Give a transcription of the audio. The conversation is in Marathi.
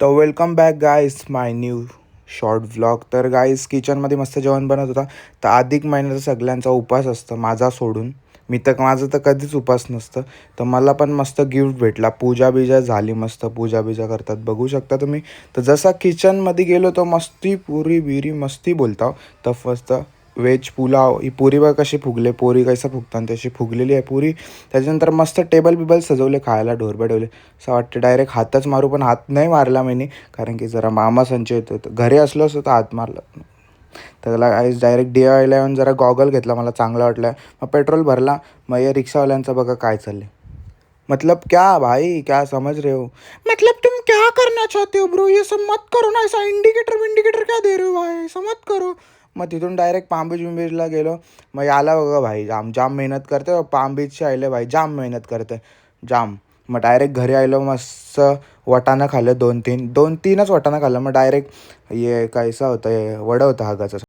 तर वेलकम बॅक गाईज माय न्यू शॉर्ट व्लॉग. तर गाईज किचनमध्ये मस्त जेवण बनत होता. तर अधिक महिन्याचा सगळ्यांचा उपास असतं, माझा सोडून. माझं तर कधीच उपास नसतं. तर मला पण मस्त गिफ्ट भेटला, पूजा बिजा झाली, मस्त पूजा बिजा करतात बघू शकता तुम्ही. तर जसा किचनमध्ये गेलो तर मस्ती पुरी बिरी मस्ती बोलता. तर फक्त व्हेज पुलाव, ही पुरी बघ कशी फुगले, पोरी कैसा फुगतात तशी फुगलेली आहे पुरी. त्याच्यानंतर मस्त टेबल बिबल सजवले, खायला ढोरबा ठेवले. असं वाटतं डायरेक्ट हातच मारू, पण हात नाही मारला मी, कारण की जरा मामा संचय येतो. तर घरी असलो असतो तर हात मारला. तर त्याला आईस डायरेक्ट DIYला येऊन जरा गॉगल घेतला, मला चांगला वाटला. मग पेट्रोल भरला. मग या रिक्षावाल्यांचं बघा काय चाललंय. मतलब क्या भाई, क्या समझ रहे हो? मतलब तुम क्या करना चाहते हो ब्रो, ये सब मत करो ना, ऐसा इंडिकेटर विंडिकेटर क्या दे रहे हो भाई, ऐसा मत करो. मग तिथून डायरेक्ट पाम बीच बिंबीचला गेलो. मग याला बघा भाई, जाम जाम मेहनत करते. पाम बीचचे आले भाई, जाम मेहनत करते, जाम. मग डायरेक्ट घरी आलो, मस्त वाटाणा खाल्लं, दोन तीनच वाटाणा खाल्लं. मग डायरेक्ट ये कैसा होतं, हे वडं होतं हागाचं.